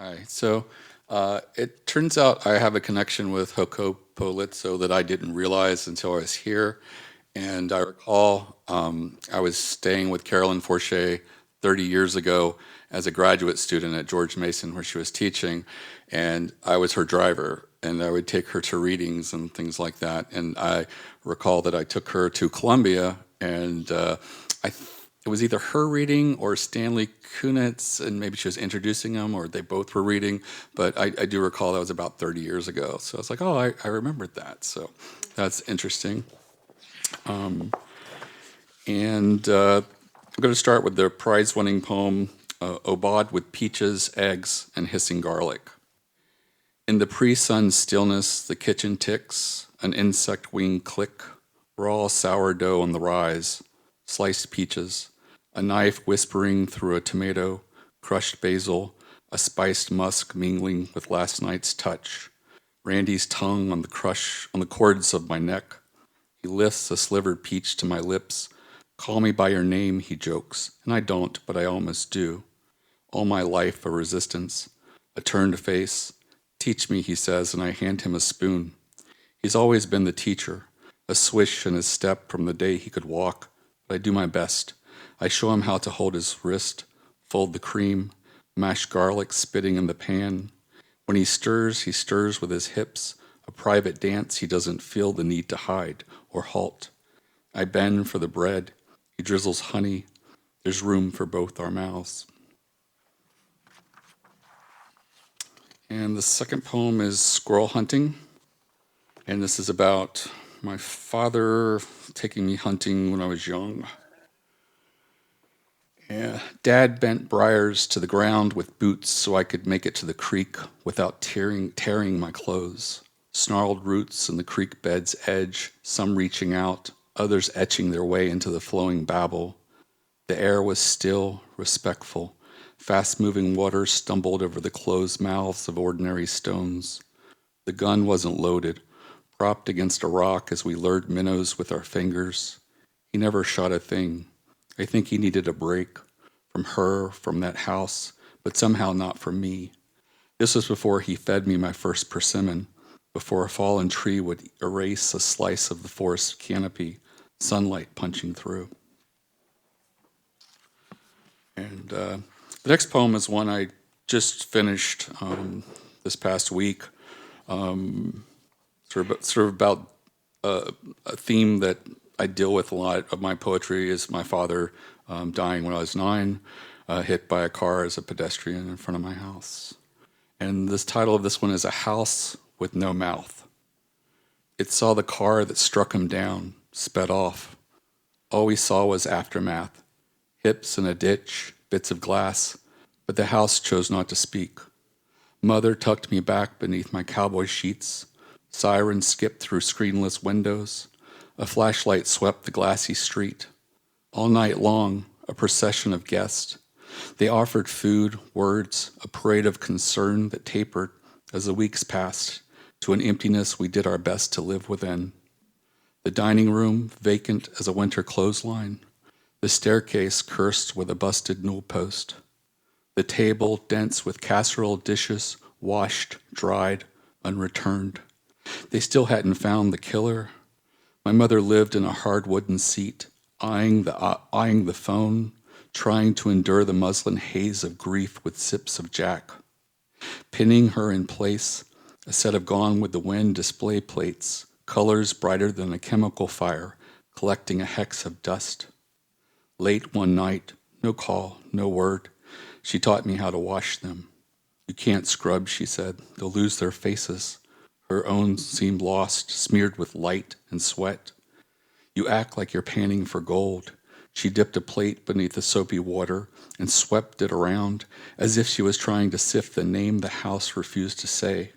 Hi. It turns out I have a connection with Hoko Politzo that I didn't realize until I was here. And I recall I was staying with Carolyn Forche 30 years ago as a graduate student at George Mason, where she was teaching. And I was her driver. And I would take her to readings and things like that. And I recall that I took her to Columbia, and it was either her reading or Stanley Kunitz, and maybe she was introducing him, or they both were reading. But I do recall that was about 30 years ago. So I was like, oh, I remembered that. So that's interesting. I'm going to start with the prize-winning poem, Obad with Peaches, Eggs, and Hissing Garlic. In the pre-sun stillness, the kitchen ticks, an insect wing click, raw sourdough on the rise, sliced peaches, a knife whispering through a tomato, crushed basil, a spiced musk mingling with last night's touch, Randy's tongue on the cords of my neck. He lifts a slivered peach to my lips. Call me by your name, he jokes, and I don't, but I almost do. All my life a resistance, a turned face. Teach me, he says, and I hand him a spoon. He's always been the teacher, a swish in his step from the day he could walk, but I do my best. I show him how to hold his wrist, fold the cream, mash garlic spitting in the pan. When he stirs with his hips, a private dance he doesn't feel the need to hide or halt. I bend for the bread. He drizzles honey. There's room for both our mouths. And the second poem is Squirrel Hunting. And this is about my father taking me hunting when I was young. Yeah. Dad bent briars to the ground with boots so I could make it to the creek without tearing my clothes. Snarled roots in the creek bed's edge, some reaching out, others etching their way into the flowing babble. The air was still, respectful. Fast-moving water stumbled over the closed mouths of ordinary stones. The gun wasn't loaded, propped against a rock as we lured minnows with our fingers. He never shot a thing. I think he needed a break from her, from that house, but somehow not from me. This was before he fed me my first persimmon, before a fallen tree would erase a slice of the forest canopy, sunlight punching through. And the next poem is one I just finished this past week, sort of about a theme that I deal with a lot of my poetry is my father dying when I was 9, hit by a car as a pedestrian in front of my house. And this title of this one is A House with No Mouth. It saw the car that struck him down, sped off. All we saw was aftermath, hips in a ditch, bits of glass, but the house chose not to speak. Mother tucked me back beneath my cowboy sheets. Sirens skipped through screenless windows. A flashlight swept the glassy street. All night long, a procession of guests. They offered food, words, a parade of concern that tapered as the weeks passed to an emptiness we did our best to live within. The dining room, vacant as a winter clothesline. The staircase cursed with a busted newel post. The table dense with casserole dishes, washed, dried, unreturned. They still hadn't found the killer. My mother lived in a hard wooden seat, eyeing the phone, trying to endure the muslin haze of grief with sips of Jack. Pinning her in place, a set of Gone with the Wind display plates, colors brighter than a chemical fire, collecting a hex of dust. Late one night, no call, no word, she taught me how to wash them. You can't scrub, she said. They'll lose their faces. Her own seemed lost, smeared with light and sweat. You act like you're panning for gold. She dipped a plate beneath the soapy water and swept it around as if she was trying to sift the name the house refused to say.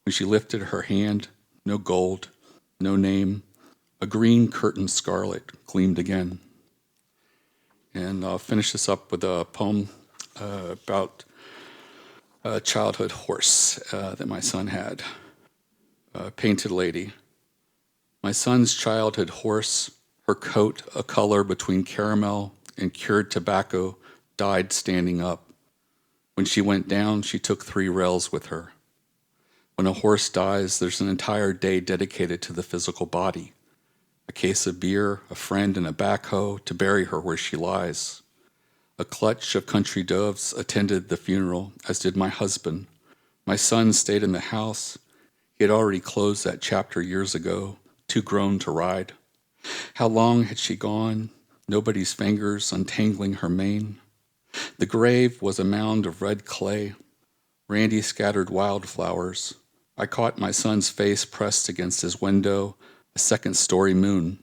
When she lifted her hand, no gold, no name, a green curtain scarlet gleamed again. And I'll finish this up with a poem about a childhood horse that my son had, Painted Lady. My son's childhood horse, her coat a color between caramel and cured tobacco, died standing up. When she went down, she took 3 rails with her. When a horse dies, there's an entire day dedicated to the physical body. A case of beer, a friend, and a backhoe to bury her where she lies. A clutch of country doves attended the funeral, as did my husband. My son stayed in the house. He had already closed that chapter years ago, too grown to ride. How long had she gone? Nobody's fingers untangling her mane. The grave was a mound of red clay. Randy scattered wildflowers. I caught my son's face pressed against his window, a second-story moon.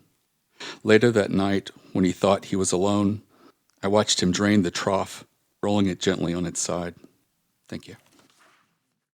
Later that night, when he thought he was alone, I watched him drain the trough, rolling it gently on its side. Thank you.